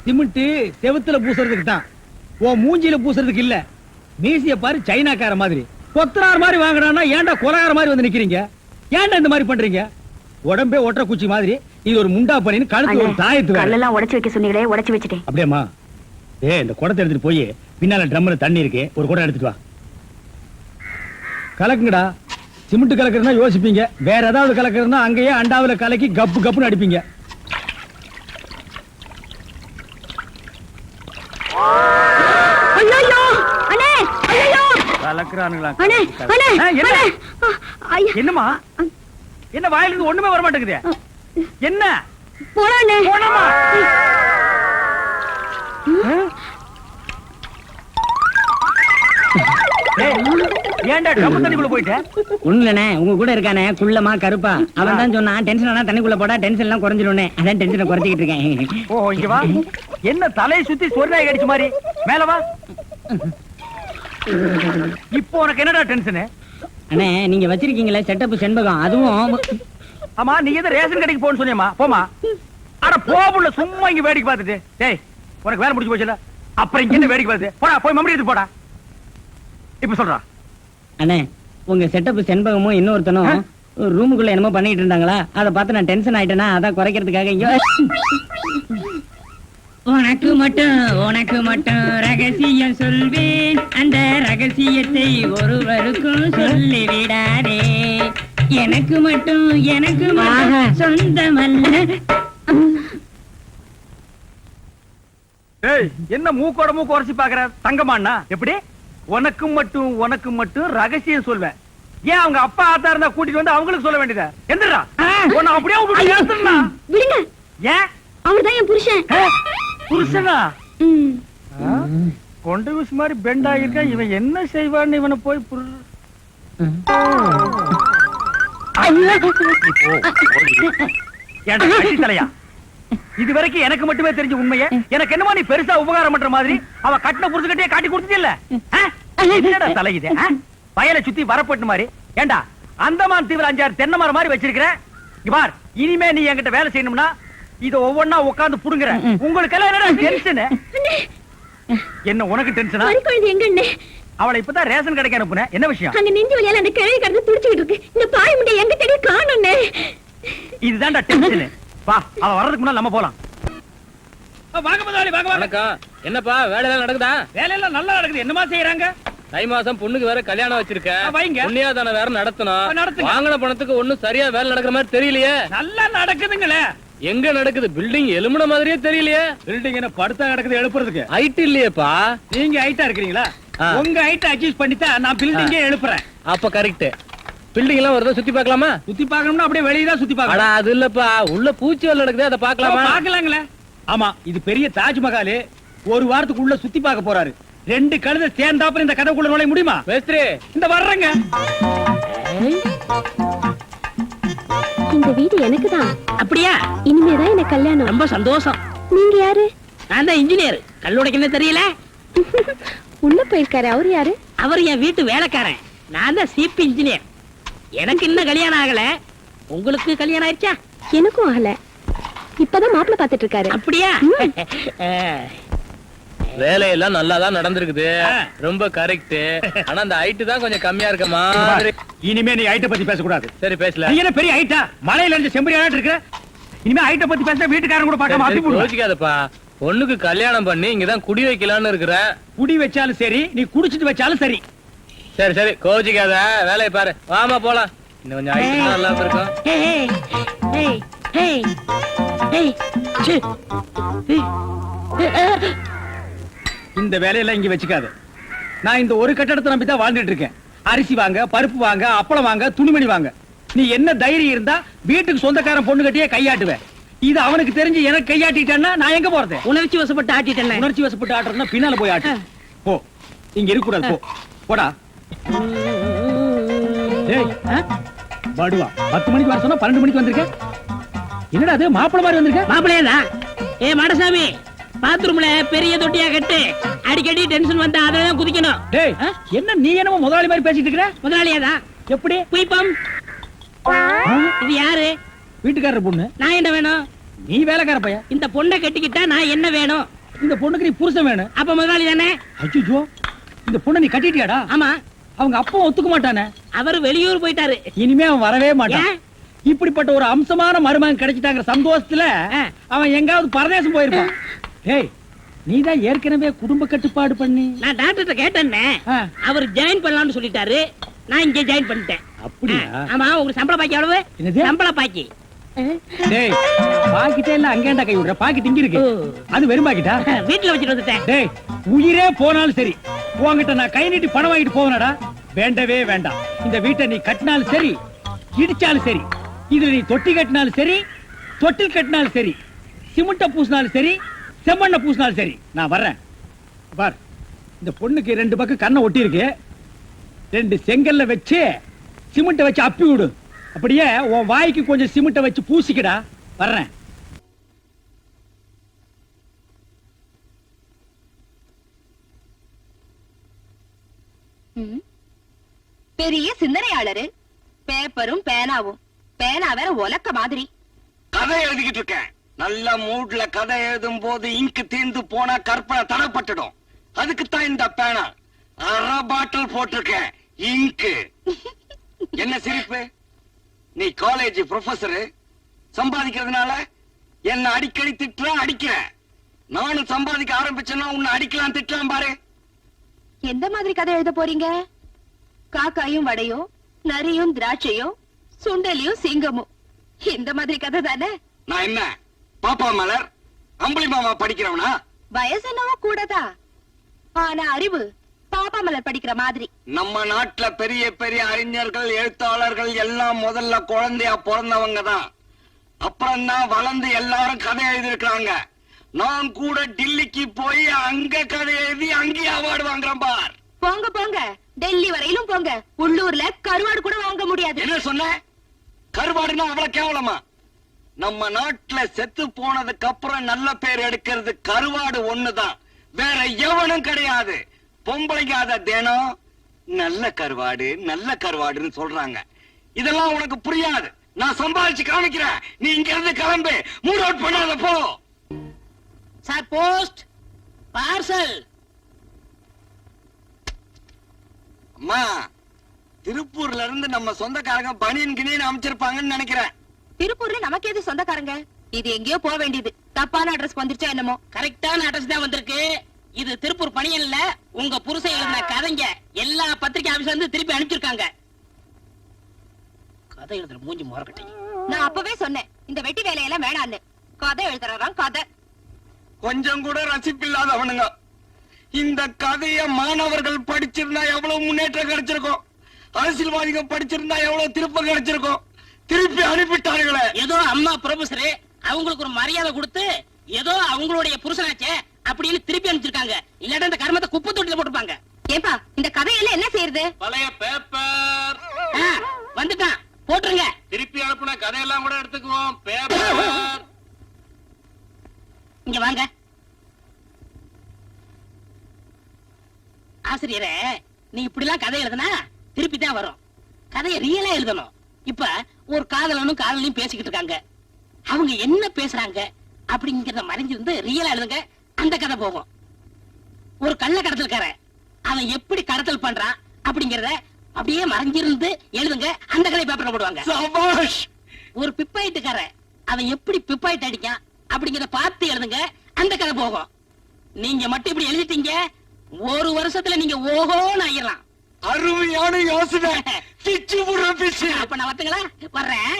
Cement செவுத்துல பூசுறதுக்கு தான், ஓ மூஞ்சில பூசுறதுக்கு இல்ல. மீசிய பாரு சைனாக்கார மாதிரி, கொத்தனார் மாதிரி வாங்குறான்னா ஏன்டா கொலகார மாதிரி வந்து நிக்கிறீங்க? ஏன்டா இந்த மாதிரி பண்றீங்க? உடம்பே ஒற்ற குச்சி மாதிரி, இது ஒரு முண்டா பண்ணின்னு கழுத்து ஒரு தாயத்து கல்லெல்லாம் உடைச்சு வைக்க சொன்னீங்களே, உடைச்சு வச்சுட்டேன். அப்படியேம்மா? இந்த குடத்தை எடுத்துட்டு போய் பின்னால ட்ரம்ல தண்ணி இருக்கு, ஒரு குடம் எடுத்துட்டு வா. கலக்குங்கடா. சிமெண்ட் கலக்குறதுனா யோசிப்பீங்க, வேற ஏதாவது கலக்குறதுனா அங்கேயே அண்டாவில கலக்கி கப்பு கப்புன்னு அடிப்பீங்க. என்னமா என்ன வாயிலிருந்து ஒண்ணுமே வர மாட்டேங்குது? என்ன ஏன்டா டப்பு தண்ணிக்குள்ள போயிட்ட? ஒண்ணுலண்ணே, உங்க கூட இருக்கானே குள்ளமா கருப்பா, அவன் தான் சொன்னான் டென்ஷன் ஆனா தண்ணிக்குள்ள போடா டென்ஷன் எல்லாம் குறைஞ்சிடும்னே. அதான் டென்ஷனை குறைச்சிக்கிட்டு இருக்கேன். ஓ இங்க வா. என்ன தலையை சுத்தி சொர்ணாய் கடிச்ச மாதிரி? மேல வா. இப்போ உனக்கு என்னடா டென்ஷனு? அண்ணே நீங்க வச்சிருக்கீங்களே செட்டப் செண்பகம், அதுவும். ஆமா நீ எது ரேஷன் கடைக்கு போன்னு சொன்னியம்மா? போமா. அட போபுள்ள சும்மா இங்க வேடிக்கை பார்த்துட்டு. டேய் உனக்கு வேலை முடிஞ்சு போச்சுல, அப்புறம் இங்க என்ன வேடிக்கை பார்த்து? போடா போய் மம்மடி எடுத்து போடா. இப்ப சொல்றா. அண்ணே உங்க செட்டப் செண்பகமும் இன்னொருத்தனும் ரூமுக்குள்ள என்னமோ பண்ணிட்டு இருந்தாங்களா, அதை பார்த்து நான் டென்ஷன் ஆயிட்டேனா, அதான் குறைக்கிறதுக்காக இங்க. உனக்கு மட்டும் ரகசியம் சொல்வேன், அந்த ரகசியத்தை ஒருவருக்கும் சொல்லி விடாதே. எனக்கு மட்டும் சொந்தமல்ல. என்ன மூக்கோட மூக்கு உரசி பாக்குற தங்கமாண்ணா? எப்படி உனக்கு மட்டும் ரகசியம் சொல்வேன்? ஏன் அவங்க அப்பா ஆத்தா இருந்தா கூட்டிட்டு வந்து அவங்களுக்கு சொல்ல வேண்டியதா? எந்திரா உன்னை அப்படியே விடுங்க. ஏன்? அவர்தான் என் புருஷன். புருஷனா? கொண்ட விஷ் மாதிரி பெண்ட் ஆகிருக்கா. இவன் என்ன செய்வான்னு இவனை போய் தலையா? இது வரைக்கும் எனக்கு மட்டுமே தெரிஞ்ச உண்மையை எனக்கு என்னமோ நீ பெருசா உபகாரம் பண்ற மாதிரி அவ கட்டின புருஷகிட்டே காட்டி கொடுத்தது இல்ல. என்னடா தலை இது? வயலை சுத்தி வரப்பட்டு மாதிரி. ஏண்டா அந்தமான் தீவிர 5-6 தென்னை மரம் மாதிரி வச்சிருக்கிற பார். இனிமே நீ என்கிட்ட வேலை செய்யணும்னா இத ஒவ்வொன்னா உட்கார்ந்து புடுங்குற. உங்களுக்கு எல்லாம் என்னடா டென்ஷன்? என்ன உனக்கு டென்ஷனா? எங்க அவளை இப்பதான் ரேஷன் கடைக்கு அனுப்புன, என்ன விஷயம்? அங்க நெஞ்சு வலியால அந்த கிழவி கடந்து துடிச்சிட்டு இருக்கு. இந்த பாய் முண்டை எங்க தேடி காணோம்னே. இதுதான்டா டென்ஷன். வா, அவ வர்றதுக்கு முன்னால நம்ம போலாம். வாங்க முதலாளி, வாங்க வாங்க. வணக்கம். என்னப்பா வேலை எல்லாம் நடக்குதா? வேலை எல்லாம் நல்லா நடக்குது. என்னமா செய்யறாங்க? தை மாசம் பொண்ணுக்கு வேற கல்யாணம் வச்சிருக்கேன். புண்ணியாதான வேற நடத்தணும். வாங்கின பணத்துக்கு ஒண்ணும் சரியா வேலை நடக்கிற மாதிரி தெரியலையே. நல்லா நடக்குதுங்களே. எங்க நடக்குது? பில்டிங் எலும்புன மாதிரியே தெரியலையே. பில்டிங் என்ன படுத்தா நடக்குது எழுப்புறதுக்கு? ஹைட் இல்லையேப்பா. நீங்க ஹைட்டா இருக்கீங்களா? உங்க ஹைட் அட்ஜஸ்ட் பண்ணிட்டா நான் பில்டிங்கே எழுப்புறேன். அப்ப கரெக்ட். பில்டிங் எல்லாம் வருதா சுத்தி பார்க்கலாமா? சுத்தி பார்க்கணும்னா அப்படியே வெளிய தான் சுத்தி பார்க்கணும். அட அது இல்லப்பா, உள்ள பூச்சி வேலை நடக்குது, அத பார்க்கலாமா? பார்க்கலாங்களே. ஆமா, இது பெரிய தாஜ்மஹால். ஒரு வாரத்துக்கு உள்ள சுத்தி பார்க்க போறாரு. 2 கழுதை சேர்ந்தாப்புல இந்த கதவுக்குள்ள நுழைய முடியுமா? மேஸ்திரி இந்த வர்றங்க. இந்த வீடு எனக்கு தான். அப்படியா? இனிமேதான் எனக்கு கல்யாணம். ரொம்ப சந்தோஷம். நீங்க யாரு? நான் தான் இன்ஜினியர். கல்லுடைக்கு என்ன தெரியல? உள்ள போயிருக்காரு. அவரு யாரு? அவர் என் வீட்டு வேலைக்காரன். நான் தான் சிபி இன்ஜினியர். எனக்கு இன்னும் கல்யாணம் ஆகல. உங்களுக்கு கல்யாணம் ஆயிடுச்சா? எனக்கும் ஆகல. இப்பதான் மாப்பிள்ளை பாத்துட்டு இருக்காரு. அப்படியா? வேலையெல்லாம் நல்லாதான் நடந்திருக்குது. ரொம்ப கரெக்ட். ஆனா அந்த ஹைட் தான் கொஞ்சம் கம்மியா இருக்க மாதிரி. இனிமே நீ ஹைட்ட பத்தி பேசக்கூடாது. சரி பேசல. நீ என்ன பெரிய ஹைட்டா? மலையில இருந்து செம்பரியாட்டு இருக்க. இனிமே ஹைட்ட பத்தி பேச வீட்டுக்காரங்க கூட பார்க்காம அடி போடுவாங்க. யோசிக்காதப்பா. பொண்ணுக்கு கல்யாணம் பண்ணி இங்கதான் குடி வைக்கலாம்னு இருக்கிறேன். குடி வச்சாலும் சரி, நீ குடிச்சிட்டு வச்சாலும் சரி. சரி சரி கோச்சிக்காத, வேலையை பாரு. வாமா போலாம். இன்னும் கொஞ்சம் ஹைட் நல்லா இருக்கும். இந்த வேலையெல்லாம் இங்க வச்சுக்காது. நான் இந்த ஒரு கட்டடத்தை நம்பி தான் வாழ்ந்துட்டு இருக்கேன். அரிசி வாங்க, பருப்பு வாங்க, அப்பளம் வாங்க, துணிமணி வாங்க. நீ என்ன தைரியம் இருந்தா வீட்டுக்கு சொந்தக்காரன் பொண்ணு கட்டியே கையாட்டுவேன். இது அவனுக்கு தெரிஞ்சு எனக்கு கையாட்டிட்டேன்னா நான் எங்க போறது? உணர்ச்சி வசப்பட்டு ஆட்டிட்டேன். உணர்ச்சி வசப்பட்டு ஆட்டுறதுன்னா பின்னால போய் ஆட்டு. போ, இங்க இருக்க கூடாது. போ போடா. பாடுவா 10 மணிக்கு வர சொன்னா 12 மணிக்கு வந்திருக்க. என்னடா அது மாப்பிள மாதிரி வந்திருக்க? மாப்பிளையா? ஏ மாடசாமி, பாத்ரூம்ல பெரிய தொட்டியா கட்டு. அடிக்கடி டென்ஷன் வந்தா அதெல்லாம் குதிக்கணும். டேய் என்ன நீ என்னமோ முதலாளி மாதிரி பேசிட்டு இருக்கிற? முதலாளியாதான். எப்படி? குயிப்பம். இது யாரு? வீட்டுக்காரர் பொண்ணு. நான் என்ன வேணும்? நீ வேலைக்கார பையன். இந்த பொண்ணை கட்டிக்கிட்டா நான் என்ன வேணும்? இந்த பொண்ணுக்கு நீ புருஷன் வேணும். அப்ப முதலாளி தானே? அச்சோ, இந்த பொண்ணை நீ கட்டிட்டியாடா? ஆமா. அவங்க அப்பா ஒத்துக்க மாட்டானே. அவர் வெளியூர் போயிட்டாரு. இனிமே அவன் வரவே மாட்டான். ஏன்? இப்படிப்பட்ட ஒரு அம்சமான மருமகன் கிடைச்சிட்டாங்க சந்தோஷத்துல அவன் எங்காவது பரதேசம் போயிருப்பான். டேய் நீதான் ஏற்கனவே குடும்ப கட்டுப்பாடு பண்ணி. நான் டாக்டர்கிட்ட கேட்டேன்னே. ஆ. அவர் ஜாயின் பண்ணலாம்னு சொல்லிட்டாரு. நான் இங்க ஜாயின் பண்ணிட்டேன். அப்படியா? ஆமா. உங்களுக்கு சம்பள பாக்கி எவ்வளவு? என்னது? சம்பள பாக்கி. டேய் பாக்கிட்டே இல்ல அங்கேண்டா கை விடுற. பாக்கி திங்கி இருக்கு. அது வெறும் பாக்கிட்டா? வீட்டுல வச்சுட்டு வந்துட்டேன். டேய் உயிரே போனாலும் சரி உன்கிட்ட நான் கை நீட்டி பணம் வாங்கிட்டு போவனடா. வேண்டவே வேண்டாம். இந்த வீட்டை நீ கட்டினாலும் சரி இடிச்சாலும் சரி, இதுல நீ தொட்டி கட்டினாலும் சரி தொட்டில் கட்டினாலும் சரி, சிமெண்ட பூசினாலும் சரி செம்மண்ண பூசினாலும் சரி, நான் வர்றேன். பார் இந்த பொண்ணுக்கு 2 பக்கம் கண்ணை ஒட்டி இருக்கு. 2 செங்கல்ல வச்சு சிமெண்ட வச்சு அப்பி விடு. அப்படியே உன் வாய்க்கு கொஞ்சம் சிமெண்ட வச்சு பூசிக்கடா. வர்றேன். பெரிய சிந்தனையாளரு. பேப்பரும் பேனாவும். பேனா வேற உலக்க மாதிரி. கதை எழுதிக்கிட்டு இருக்கேன். நல்ல மூட்ல கதை எழுதும் போது இங்கு தீர்ந்து போனா கற்பனை தடப்பட்டுடும். அதுக்குத்தான் இந்த பேனா. 1/2 பாட்டில் போட்டிருக்கேன் இங்கு. என்ன சிரிப்பு? நீ காலேஜ் ப்ரொஃபசரு, சம்பாதிக்கிறதுனால என்ன அடிக்கடி திட்டுற அடிக்கிற. நானும் சம்பாதிக்க ஆரம்பிச்சேன்னா உன்னை அடிக்கலாம் திட்டலாம் பாரு. எந்த மாதிரி கதை எழுத போறீங்க? காக்காயும் வடையும், நரியும் திராட்சையும், சுண்டலியும் சிங்கமும், இந்த மாதிரி கதை தானே? நான் என்ன பாப்பா மலர் அம்புலி மாமா படிக்கிறவனா? வயசு என்னவோ கூடதா, ஆனா அறிவு பாப்பா மலர் படிக்கிற மாதிரி. நம்ம நாட்டுல பெரிய பெரிய அறிஞர்கள் எழுத்தாளர்கள் எல்லாம் முதல்ல குழந்தையா பிறந்தவங்க தான். அப்புறம் தான் வளர்ந்து எல்லாரும் கதை எழுதிருக்காங்க. நான் கூட டில்லிக்கு போய் அங்க கதை எழுதி அங்கே அவார்டு வாங்குறேன் பார். போங்க போங்க, டெல்லி வரையிலும் போங்க. உள்ளூர்ல கருவாடு கூட வாங்க முடியாது. என்ன சொன்ன? கருவாடுனா அவ்வளவு கேவலமா? நம்ம நாட்டுல செத்து போனதுக்கு அப்புறம் நல்ல பேர் எடுக்கிறது கருவாடு ஒண்ணுதான், வேற எவனும் கிடையாது. பொம்பளைங்க அத தினம் நல்ல கருவாடு நல்ல கருவாடுன்னு சொல்றாங்க. இதெல்லாம் உனக்கு புரியாது. நான் சம்பாதிச்சு காமிக்கிறேன். நீ இங்க இருந்து கிளம்பு. மூட் அவுட் பண்ணாத போ. Sir post parcel. அம்மா திருப்பூர்ல இருந்து நம்ம சொந்தக்காரங்க பனியன் கிணின்னு அமைச்சிருப்பாங்கன்னு நினைக்கிறேன். திருப்பூர்ல நமக்கு எது சொந்தக்காரங்க? இது எங்கேயோ போக வேண்டியது. தப்பான அட்ரஸ் வந்துருச்சா என்னமோ? கரெக்டான அட்ரஸ் தான் வந்திருக்கு. இது திருப்பூர் பணியன் இல்ல, உங்க புருஷன் எழுதின கதைங்க எல்லா பத்திரிகை ஆபீஸ்ல இருந்து திருப்பி அனுப்பிச்சிருக்காங்க. கதை எழுதுற மூஞ்சி மொறக்கட்டை. நான் அப்பவே சொன்னேன் இந்த வெட்டி வேலையெல்லாம் வேணான்னு. கதை எழுதுறாராம் கதை. கொஞ்சம் கூட ரசிப்பில்லாதவனுங்க. இந்த கதைய மாணவர்கள் படிச்சிருந்தா எவ்வளவு முன்னேற்றம் கிடைச்சிருக்கும். அரசியல்வாதிகள் படிச்சிருந்தா எவ்வளவு திருப்பம் கிடைச்சிருக்கும். திருப்பி அனுப்பிட்டார்களே. ஏதோ அம்மா ப்ரொஃபசர் அவங்களுக்கு ஒரு மரியாதை கொடுத்து ஏதோ அவங்களுடைய புருஷனாச்சே அப்படின்னு திருப்பி அனுப்பிச்சிருக்காங்க. இல்லாட்ட இந்த கர்மத்தை குப்பை தொட்டில போட்டுப்பாங்க. ஏப்பா இந்த கதையெல்லாம் என்ன செய்யறது? பழைய பேப்பர் வந்துட்டான், போட்டுருங்க. திருப்பி அனுப்புன கதையெல்லாம் கூட எடுத்துக்குவோம். பேப்பர் இங்க வாங்க. ஆசிரியரே, நீ இப்படி எல்லாம் கதை எழுதுனா திருப்பி தான் வரும். கதையை ரியலா எழுதணும். இப்ப ஒரு காதலனும் காதலையும் பேசிக்கிட்டு இருக்காங்க. அவங்க என்ன பேசுறாங்க அப்படிங்கறத மறைஞ்சிருந்து ரியலா எழுதுங்க. அந்த கதை போகும். ஒரு கள்ள கடத்தல்கார அவன் எப்படி கடத்தல் பண்றான் அப்படிங்கறத அப்படியே மறைஞ்சிருந்து எழுதுங்க. அந்த கதை பேப்பர்ல போடுவாங்க. சபாஷ். ஒரு பிப்பாயிட்டுக்கார அவன் எப்படி பிப்பாயிட்டு அடிக்கான் அப்படிங்கறத பார்த்து எழுதுங்க. அந்த கதை போகும். நீங்க மட்டும் இப்படி எழுதிட்டீங்க, 1 வருஷத்துல நீங்க ஓஹோன்னு ஆயிரலாம். அருமையான யோசனை. பிச்சு புடுற பிச்சு. அப்ப நான் வரட்டுங்களா? வர்றேன்.